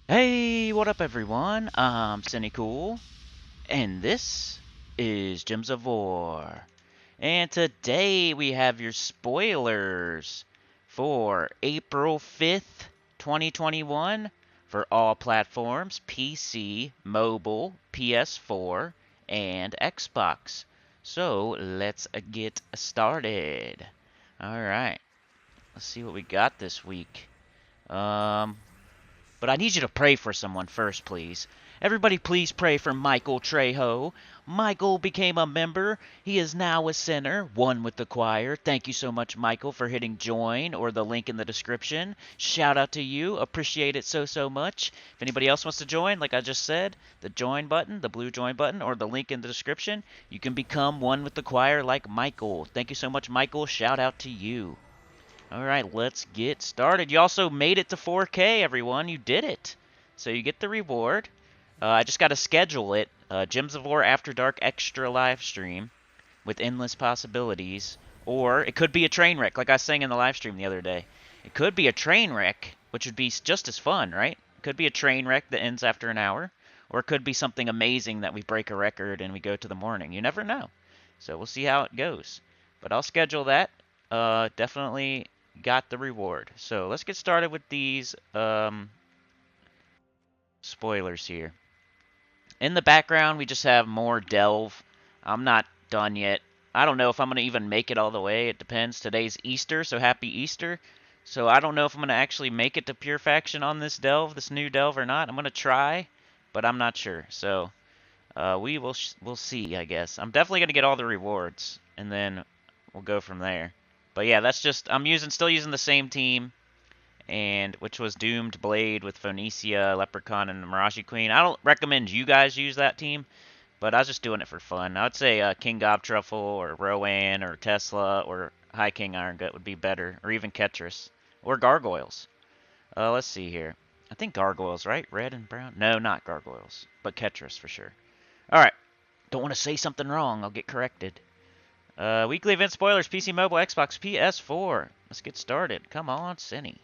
Hey, what up everyone? I'm Sinnycool, and this is Gems of War. And today we have your spoilers for April 5th, 2021 for all platforms, PC, mobile, PS4, and Xbox. So let's get started. Alright, let's see what we got this week. Um, but I need you to pray for someone first, please. Everybody, please pray for Michael Trejo. Michael became a member. He is now a sinner, one with the choir. Thank you so much, Michael, for hitting join or the link in the description. Shout out to you. Appreciate it so much. If anybody else wants to join, like I just said, the join button, the blue join button, or the link in the description, you can become one with the choir like Michael. Thank you so much, Michael. Shout out to you. Alright, let's get started. You also made it to 4K, everyone. You did it. So you get the reward. I just got to schedule it. Gems of War After Dark Extra live stream with endless possibilities. Or it could be a train wreck, like I was saying in the live stream the other day. It could be a train wreck, which would be just as fun, right? It could be a train wreck that ends after an hour. Or it could be something amazing that we break a record and we go to the morning. You never know. So we'll see how it goes. But I'll schedule that. Definitely got the reward. So let's get started with these spoilers here. In the background, we just have more Delve. I'm not done yet. I don't know if I'm going to even make it all the way. It depends. Today's Easter, so happy Easter. So I don't know if I'm going to actually make it to Pure Faction on this Delve, this new Delve or not. I'm going to try, but I'm not sure. So we'll see, I guess. I'm definitely going to get all the rewards, and then we'll go from there. But yeah, that's just still using the same team, and which was Doomed Blade with Phoenicia, Leprechaun, and Mirashi Queen. I don't recommend you guys use that team, but I was just doing it for fun. I would say King Gob Truffle or Rowan or Tesla or High King Iron Gut would be better, or even Ketris or Gargoyles. Let's see here. I think Gargoyles, right? Red and brown? No, not Gargoyles, but Ketris for sure. All right. Don't want to say something wrong. I'll get corrected. Weekly event spoilers, PC, mobile, Xbox, PS4. Let's get started. Come on, Cinny.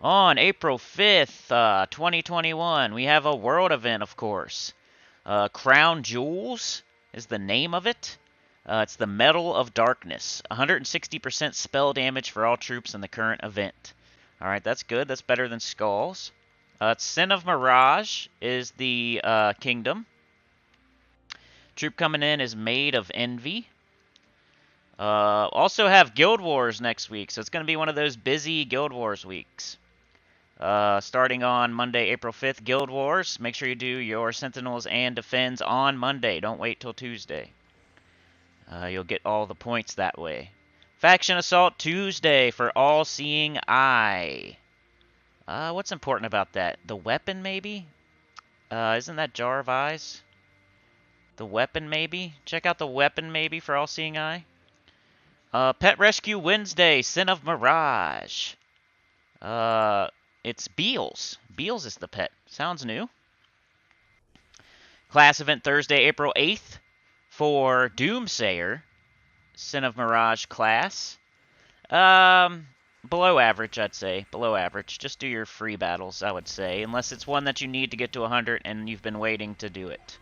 On April 5th, 2021, we have a world event, of course. Crown Jewels is the name of it. It's the Medal of Darkness. 160% spell damage for all troops in the current event. Alright, that's good. That's better than Skulls. Sin of Mirage is the kingdom. Troop coming in is Maid of Envy. Also have Guild Wars next week, so it's going to be one of those busy Guild Wars weeks. Starting on Monday, April 5th, Guild Wars. Make sure you do your Sentinels and Defends on Monday. Don't wait till Tuesday. You'll get all the points that way. Faction Assault Tuesday for All Seeing Eye. What's important about that? The weapon, maybe? Isn't that Jar of Eyes? The weapon, maybe? Check out the weapon, maybe, for All Seeing Eye. Pet Rescue Wednesday, Sin of Mirage. It's Beals. Beals is the pet. Sounds new. Class event Thursday, April 8th for Doomsayer, Sin of Mirage class. Below average, I'd say. Below average. Just do your free battles, I would say. Unless it's one that you need to get to 100 and you've been waiting to do it.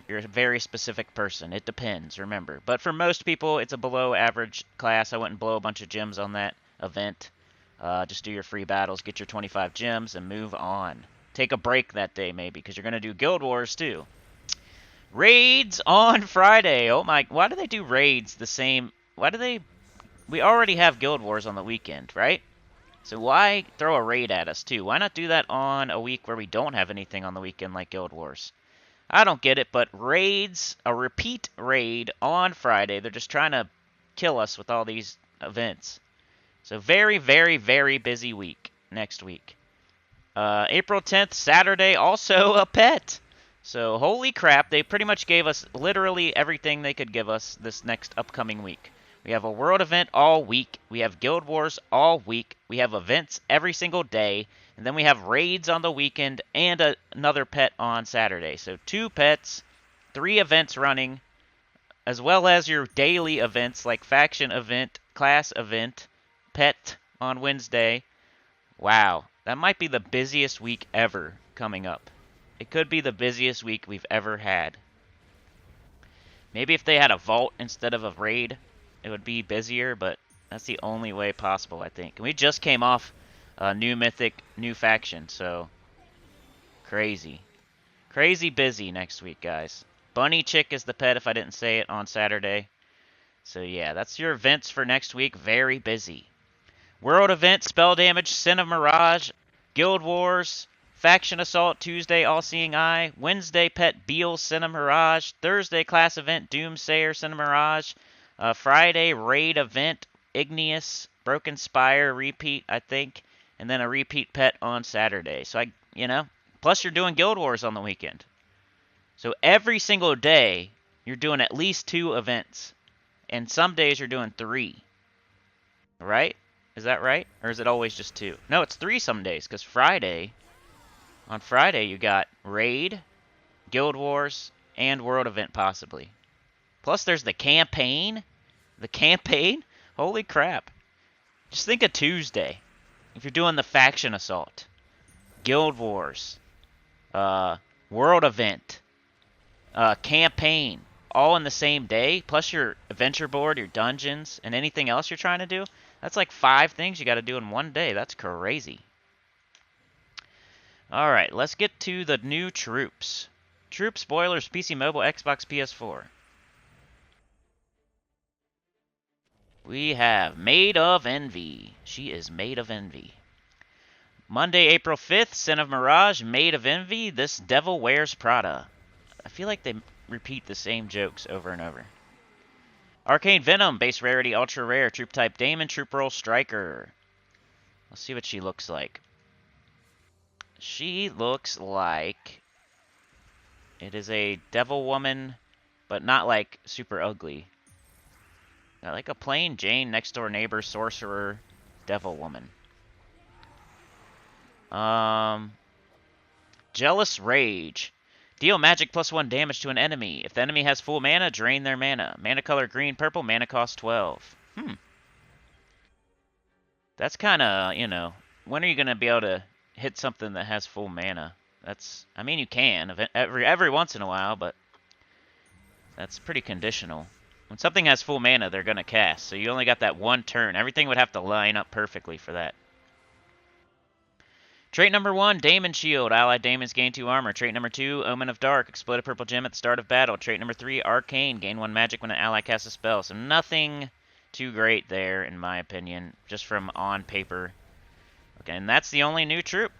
You're a very specific person. It depends, remember. But for most people, it's a below average class. I wouldn't blow a bunch of gems on that event. Just do your free battles, get your 25 gems, and move on. Take a break that day, maybe, because you're going to do Guild Wars, too. Raids on Friday. Oh, my. Why do they do raids the same? Why do they... We already have Guild Wars on the weekend, right? So why throw a raid at us, too? Why not do that on a week where we don't have anything on the weekend like Guild Wars? I don't get it, but raids, a repeat raid on Friday. They're just trying to kill us with all these events. So very, very, very busy week next week. April 10th, Saturday, also a pet. So holy crap, they pretty much gave us literally everything they could give us this next upcoming week. We have a world event all week. We have Guild Wars all week. We have events every single day. And then we have raids on the weekend and another pet on Saturday. So 2 pets, 3 events running, as well as your daily events like faction event, class event, pet on Wednesday. Wow. That might be the busiest week ever coming up. It could be the busiest week we've ever had. Maybe if they had a vault instead of a raid, it would be busier, but that's the only way possible, I think. And we just came off a new mythic, new faction, so crazy. Crazy busy next week, guys. Bunny Chick is the pet if I didn't say it on Saturday. So yeah, that's your events for next week. Very busy. World event, spell damage, Sin of Mirage, Guild Wars, Faction Assault Tuesday, All Seeing Eye, Wednesday Pet Beal, Sin of Mirage, Thursday class event, Doomsayer, Sin of Mirage, Friday raid event, Igneous, Broken Spire, repeat, I think, and then a repeat pet on Saturday. So plus you're doing Guild Wars on the weekend. So every single day, you're doing at least 2 events. And some days you're doing 3. Right? Is that right? Or is it always just 2? No, it's 3 some days, because on Friday you got Raid, Guild Wars, and World Event possibly. Plus there's the campaign. The campaign? Holy crap. Just think of Tuesday. If you're doing the Faction Assault, Guild Wars, World Event, campaign, all in the same day, plus your adventure board, your dungeons, and anything else you're trying to do. That's like 5 things you got to do in one day. That's crazy. Alright, let's get to the new troops. Troop spoilers, PC Mobile, Xbox, PS4. We have Maid of Envy. She is Maid of Envy. Monday, April 5th, Sin of Mirage, Maid of Envy, This Devil Wears Prada. I feel like they repeat the same jokes over and over. Arcane Venom, base rarity, ultra rare, troop type Damon, troop roll striker. Let's see what she looks like. She looks like it is a devil woman, but not like super ugly. Like a plain Jane, next door neighbor, sorcerer, devil woman. Jealous Rage. Deal magic +1 damage to an enemy. If the enemy has full mana, drain their mana. Mana color green, purple, mana cost 12. That's kind of, when are you going to be able to hit something that has full mana? I mean, you can every once in a while, but that's pretty conditional. When something has full mana, they're going to cast, so you only got that one turn. Everything would have to line up perfectly for that. Trait number 1, Daemon Shield. Allied Daemons gain 2 armor. Trait number 2, Omen of Dark. Explode a purple gem at the start of battle. Trait number 3, Arcane. Gain 1 magic when an ally casts a spell. So nothing too great there, in my opinion, just from on paper. Okay, and that's the only new troop.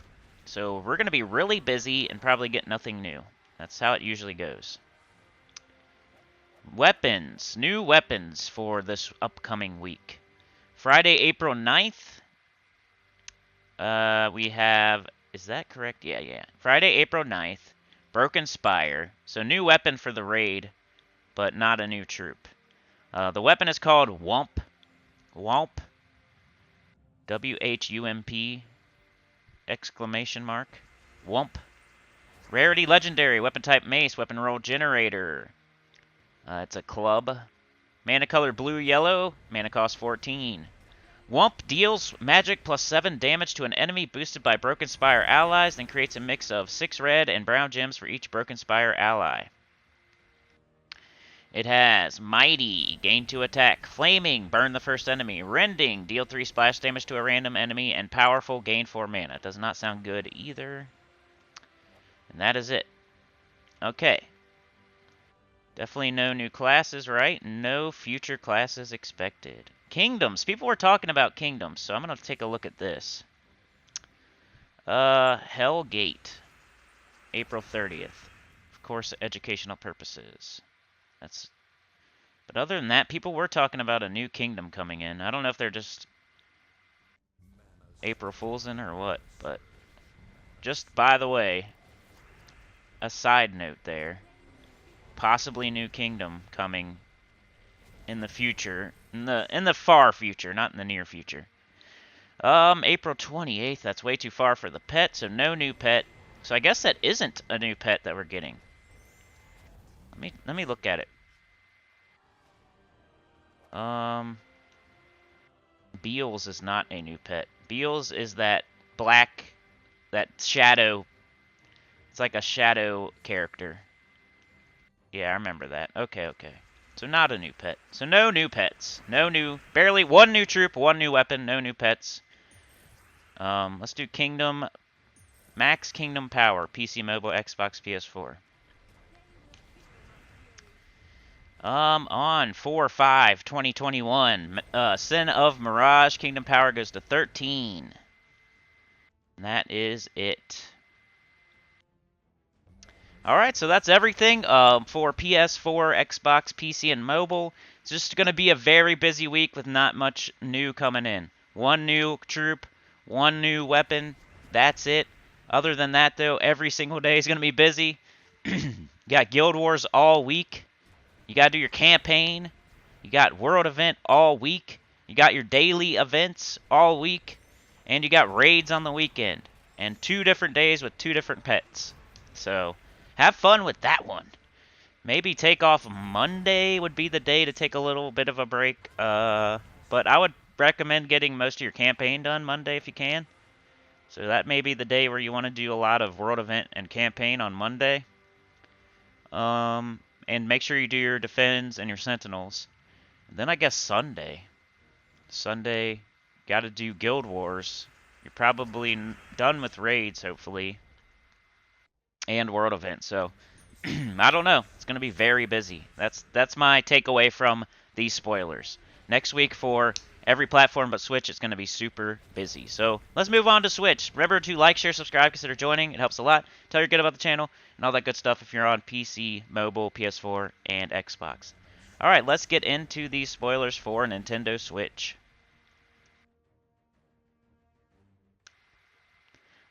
So we're going to be really busy and probably get nothing new. That's how it usually goes. Weapons. New weapons for this upcoming week. Friday, April 9th. We have, is that correct? Yeah. Friday, April 9th, Broken Spire. So new weapon for the raid, but not a new troop. The weapon is called Whump. Whump. W-H-U-M-P. Exclamation mark. Whump. Rarity Legendary. Weapon type Mace. Weapon roll Generator. It's a club. Mana color blue-yellow. Mana cost 14. Whump deals magic +7 damage to an enemy boosted by Broken Spire allies, then creates a mix of 6 red and brown gems for each Broken Spire ally. It has Mighty, gain 2 attack, Flaming, burn the first enemy, Rending, deal 3 splash damage to a random enemy, and Powerful, gain 4 mana. Does not sound good either. And that is it. Okay. Definitely no new classes, right? No future classes expected. Kingdoms. People were talking about kingdoms, so I'm going to take a look at this. Hellgate. April 30th. Of course, educational purposes. But other than that, people were talking about a new kingdom coming in. I don't know if they're just April Foolsing or what, but just by the way, a side note there. Possibly new kingdom coming in the future, in the far future, not in the near future. April 28th, that's way too far for the pet, so no new pet. So I guess that isn't a new pet that we're getting. Let me look at it. Beals is not a new pet. Beals is that black that shadow. It's like a shadow character. Yeah, I remember that. Okay, okay. So not a new pet. So no new pets. No new, barely one new troop, one new weapon, no new pets. Let's do Kingdom, Max Kingdom Power, PC, mobile, Xbox, PS4. On 4/5/2021, Sin of Mirage Kingdom Power goes to 13. And that is it. Alright, so that's everything for PS4, Xbox, PC, and mobile. It's just going to be a very busy week with not much new coming in. One new troop, one new weapon, that's it. Other than that, though, every single day is going to be busy. You got Guild Wars all week. You got to do your campaign. You got World Event all week. You got your daily events all week. And you got raids on the weekend. And 2 different days with 2 different pets. So have fun with that one. Maybe take off Monday would be the day to take a little bit of a break. But I would recommend getting most of your campaign done Monday if you can. So that may be the day where you want to do a lot of World Event and campaign on Monday. And make sure you do your defends and your sentinels. And then I guess Sunday. Sunday, got to do Guild Wars. You're probably done with raids, hopefully. And World Event, so I don't know. It's going to be very busy. That's my takeaway from these spoilers. Next week for every platform but Switch, it's going to be super busy. So let's move on to Switch. Remember to like, share, subscribe, consider joining. It helps a lot. Tell your kid about the channel and all that good stuff if you're on PC, mobile, PS4, and Xbox. Alright, let's get into these spoilers for Nintendo Switch.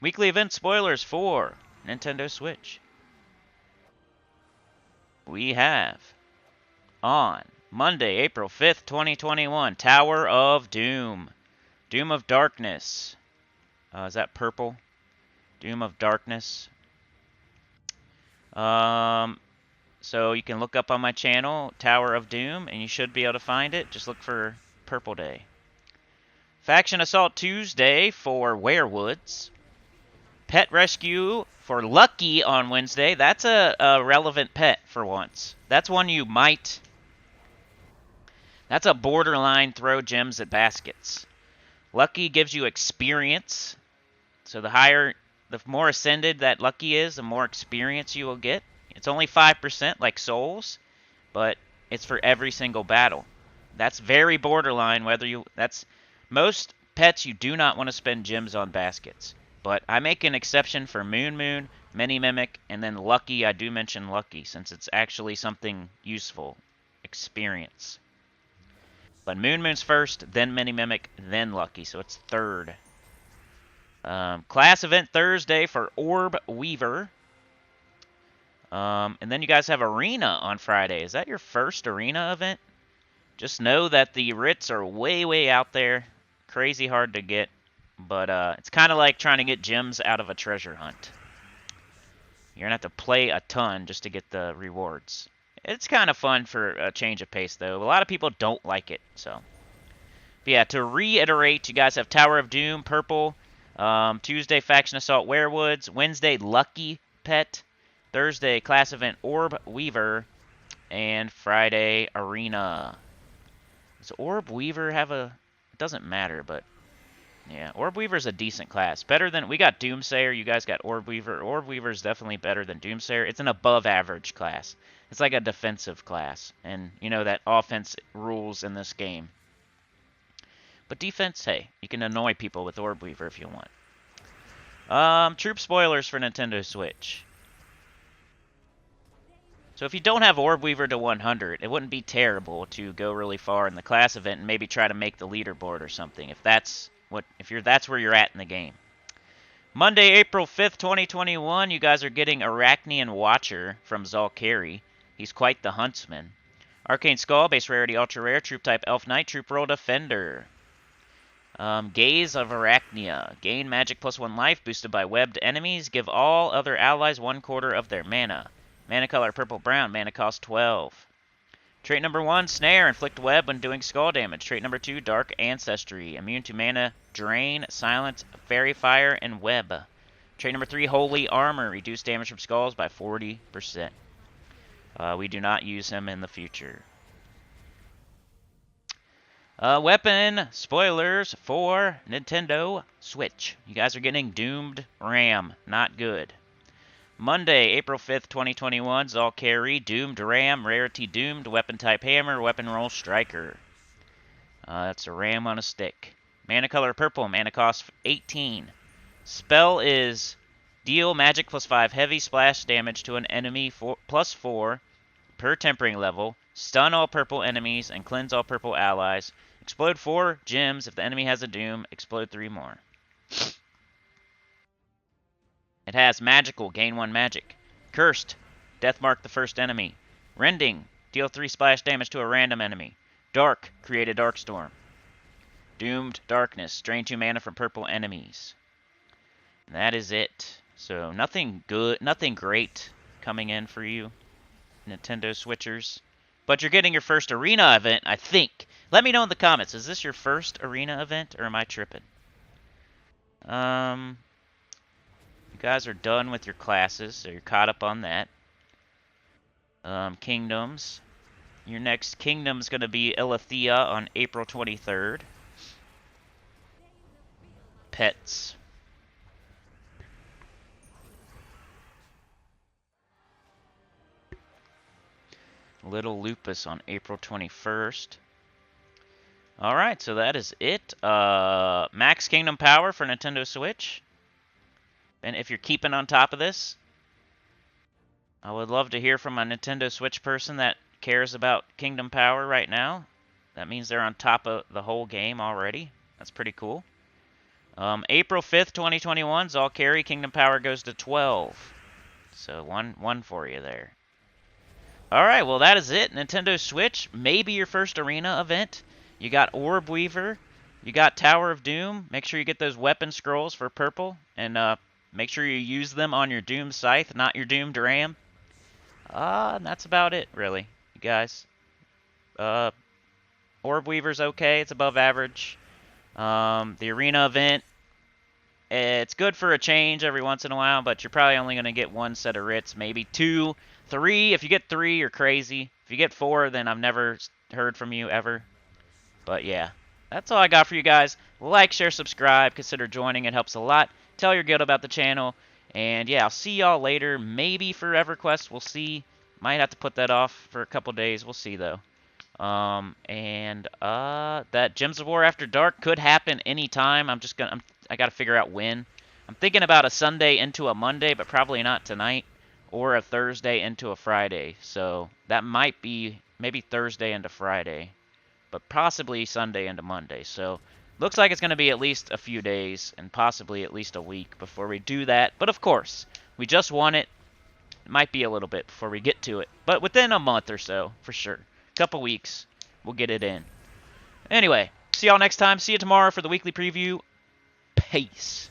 Weekly event spoilers for Nintendo Switch. We have on Monday, April 5th, 2021, Tower of Doom. Doom of Darkness. Is that purple? Doom of Darkness. So you can look up on my channel, Tower of Doom, and you should be able to find it. Just look for Purple Day. Faction Assault Tuesday for Werewoods. Pet Rescue for Lucky on Wednesday. That's a relevant pet for once. That's one you might... That's a borderline throw gems at baskets. Lucky gives you experience. So the more ascended that Lucky is, the more experience you will get. It's only 5% like Souls, but it's for every single battle. That's very borderline whether you... Most pets you do not want to spend gems on baskets. But I make an exception for Moon Moon, Mini Mimic, and then Lucky. I do mention Lucky since it's actually something useful. Experience. But Moon Moon's first, then Mini Mimic, then Lucky. So it's third. Class event Thursday for Orb Weaver. And then you guys have Arena on Friday. Is that your first Arena event? Just know that the writs are way, way out there. Crazy hard to get. But it's kind of like trying to get gems out of a treasure hunt. You're going to have to play a ton just to get the rewards. It's kind of fun for a change of pace, though. A lot of people don't like it, so. But yeah, to reiterate, you guys have Tower of Doom, Purple. Tuesday, Faction Assault Werewoods. Wednesday, Lucky Pet. Thursday, Class Event Orb Weaver. And Friday, Arena. Does Orb Weaver have a... It doesn't matter, but... Yeah, Orb Weaver's a decent class. Better than... We got Doomsayer, you guys got Orb Weaver. Orb Weaver's definitely better than Doomsayer. It's an above-average class. It's like a defensive class. And you know that offense rules in this game. But defense, hey, you can annoy people with Orb Weaver if you want. Troop spoilers for Nintendo Switch. So if you don't have Orb Weaver to 100, it wouldn't be terrible to go really far in the class event and maybe try to make the leaderboard or something. If that's where you're at in the game. Monday, April 5th, 2021, you guys are getting Arachnian Watcher from Zalkari. He's quite the huntsman. Arcane Skull, base rarity, ultra rare, troop type Elf Knight, troop roll defender. Gaze of Arachnia. Gain magic +1 life, boosted by webbed enemies. Give all other allies 1/4 of their mana. Mana color purple-brown, mana cost 12. Trait number 1, Snare. Inflict web when doing skull damage. Trait number 2, Dark Ancestry. Immune to mana, drain, silence, fairy fire, and web. Trait number 3, Holy Armor. Reduce damage from skulls by 40%. We do not use him in the future. Weapon spoilers for Nintendo Switch. You guys are getting Doomed Ram. Not good. Monday, April 5th, 2021. Zal Carry, Doomed Ram, Rarity Doomed, Weapon Type Hammer, Weapon Roll Striker. That's a ram on a stick. Mana color purple, mana cost 18. Spell is deal magic plus 5 heavy splash damage to an enemy plus 4 per tempering level. Stun all purple enemies and cleanse all purple allies. Explode 4 gems. If the enemy has a doom, explode 3 more. It has magical, gain 1 magic. Cursed, death mark the first enemy. Rending, deal 3 splash damage to a random enemy. Dark, create a dark storm. Doomed darkness, drain 2 mana from purple enemies. And that is it. So nothing good, nothing great coming in for you, Nintendo Switchers. But you're getting your first arena event, I think. Let me know in the comments. Is this your first arena event, or am I tripping? You guys are done with your classes, so you're caught up on that. Kingdoms. Your next kingdom is going to be Ilithia on April 23rd. Pets. Little Lupus on April 21st. Alright, so that is it. Max Kingdom Power for Nintendo Switch. And if you're keeping on top of this, I would love to hear from a Nintendo Switch person that cares about Kingdom Power right now. That means they're on top of the whole game already. That's pretty cool. April 5th, 2021, Zal Carry, Kingdom Power goes to 12. So one for you there. Alright, well that is it. Nintendo Switch, maybe your first arena event. You got Orb Weaver. You got Tower of Doom. Make sure you get those weapon scrolls for purple. And make sure you use them on your Doom Scythe, not your Doomed Ram. And that's about it, really, you guys. Orb Weaver's okay. It's above average. The arena event, it's good for a change every once in a while, but you're probably only going to get 1 set of writs, maybe 2, 3. If you get 3, you're crazy. If you get 4, then I've never heard from you ever. But yeah, that's all I got for you guys. Like, share, subscribe. Consider joining. It helps a lot. Tell your guild about the channel. And yeah, I'll see y'all later. Maybe for EverQuest. We'll see. Might have to put that off for a couple days. We'll see, though. That Gems of War After Dark could happen anytime. I got to figure out when. I'm thinking about a Sunday into a Monday, but probably not tonight. Or a Thursday into a Friday. So that might be maybe Thursday into Friday. But possibly Sunday into Monday. So looks like it's going to be at least a few days and possibly at least a week before we do that. But of course, we just won it. It might be a little bit before we get to it. But within a month or so, for sure. Couple weeks, we'll get it in. Anyway, see y'all next time. See you tomorrow for the weekly preview. Peace.